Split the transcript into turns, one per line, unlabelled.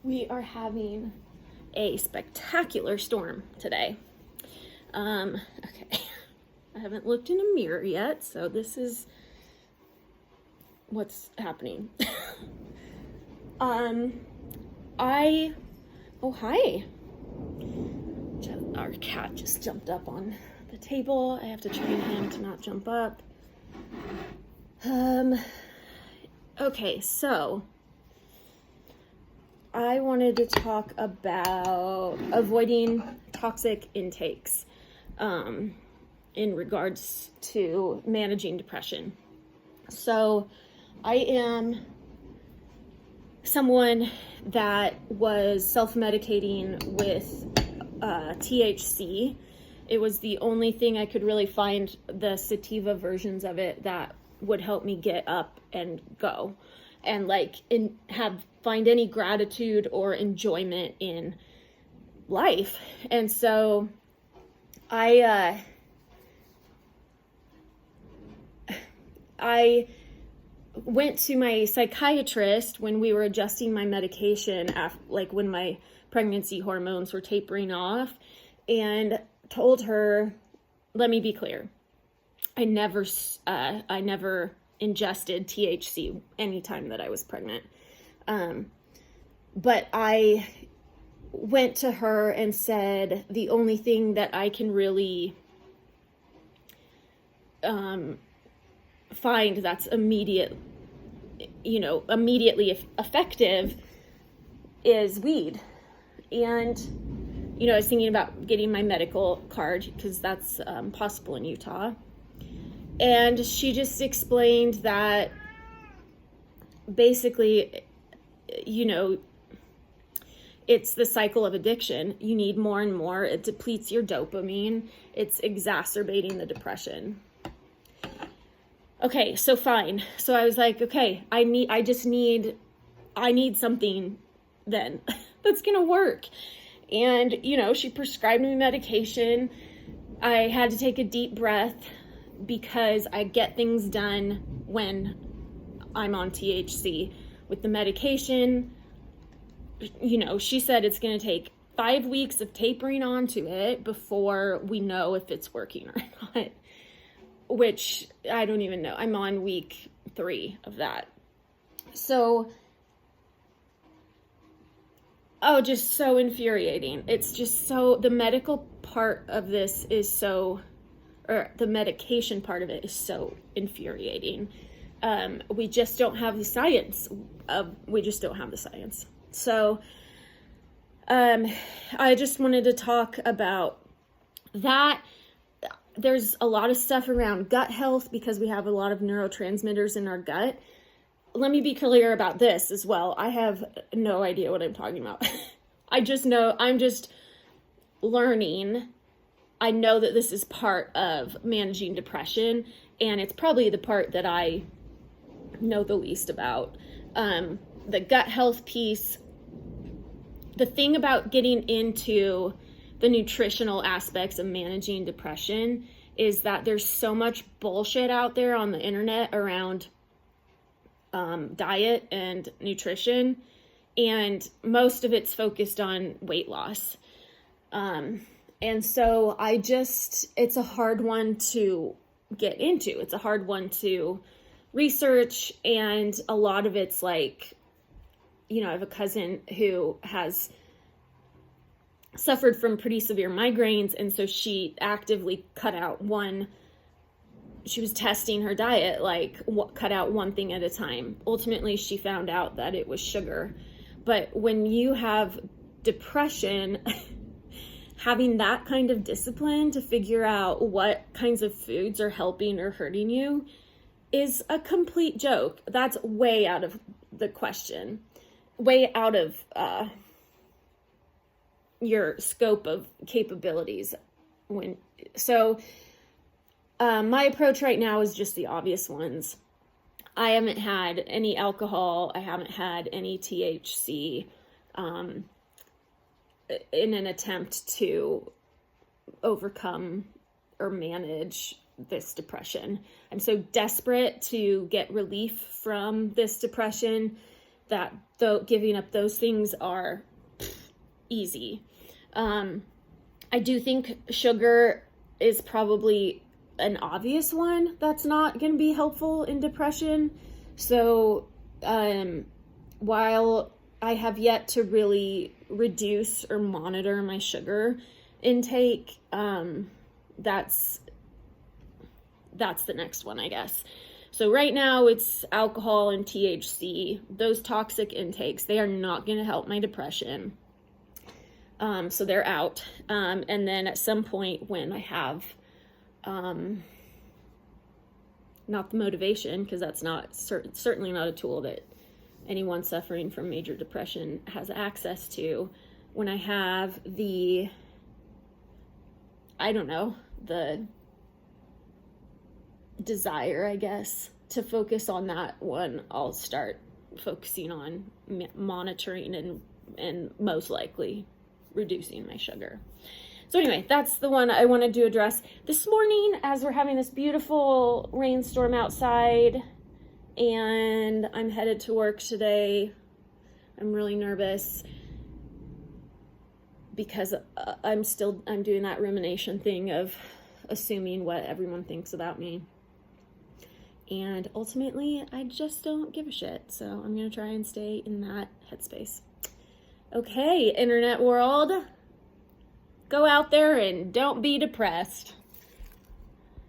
We are having a spectacular storm today. Okay, I haven't looked in a mirror yet, so this is what's happening. Oh, hi. Our cat just jumped up on the table. I have to train him to not jump up. Okay, so I wanted to talk about avoiding toxic intakes in regards to managing depression. So I am someone that was self-medicating with THC. It was the only thing I could really find, the sativa versions of it, that would help me get up and go and find any gratitude or enjoyment in life. And so I went to my psychiatrist when we were adjusting my medication, when my pregnancy hormones were tapering off, and told her, let me be clear, I never ingested THC anytime that I was pregnant. But I went to her and said, the only thing that I can really find that's immediately effective is weed. And, I was thinking about getting my medical card because that's possible in Utah. And she just explained that basically, it's the cycle of addiction. You need more and more. It depletes your dopamine. It's exacerbating the depression. Okay, so fine. So I was like, okay, I need something then that's going to work. And, she prescribed me medication. I had to take a deep breath because I get things done when I'm on THC. With the medication, she said it's going to take 5 weeks of tapering onto it before we know if it's working or not, which I don't even know. I'm on week 3 of that. So, just so infuriating. It's just the medical part of this is the medication part of it is so infuriating. We just don't have the science. So, I just wanted to talk about that. There's a lot of stuff around gut health because we have a lot of neurotransmitters in our gut. Let me be clear about this as well. I have no idea what I'm talking about. I just know I'm just learning. I know that this is part of managing depression, and it's probably the part that I know the least about. The gut health piece, the thing about getting into the nutritional aspects of managing depression is that there's so much bullshit out there on the internet around diet and nutrition, and most of it's focused on weight loss. And so it's a hard one to get into. It's a hard one to research, and a lot of it's I have a cousin who has suffered from pretty severe migraines, and so she actively she was testing her diet, cut out one thing at a time. Ultimately, she found out that it was sugar. But when you have depression, having that kind of discipline to figure out what kinds of foods are helping or hurting you is a complete joke. That's way out of the question, way out of your scope of capabilities. My approach right now is just the obvious ones. I haven't had any alcohol. I haven't had any THC in an attempt to overcome or manage this depression. I'm so desperate to get relief from this depression that though giving up those things are easy. I do think sugar is probably an obvious one that's not going to be helpful in depression. So while I have yet to really reduce or monitor my sugar intake, that's the next one, I guess. So right now it's alcohol and THC. Those toxic intakes, they are not going to help my depression. So they're out. And then at some point when I have, not the motivation, because that's not certainly not a tool that anyone suffering from major depression has access to. When I have the, I don't know, the desire, I guess, to focus on that one, I'll start focusing on monitoring and most likely reducing my sugar. So anyway, that's the one I wanted to address this morning as we're having this beautiful rainstorm outside and I'm headed to work today. I'm really nervous because I'm doing that rumination thing of assuming what everyone thinks about me. And ultimately, I just don't give a shit. So I'm going to try and stay in that headspace. Okay, internet world, go out there and don't be depressed.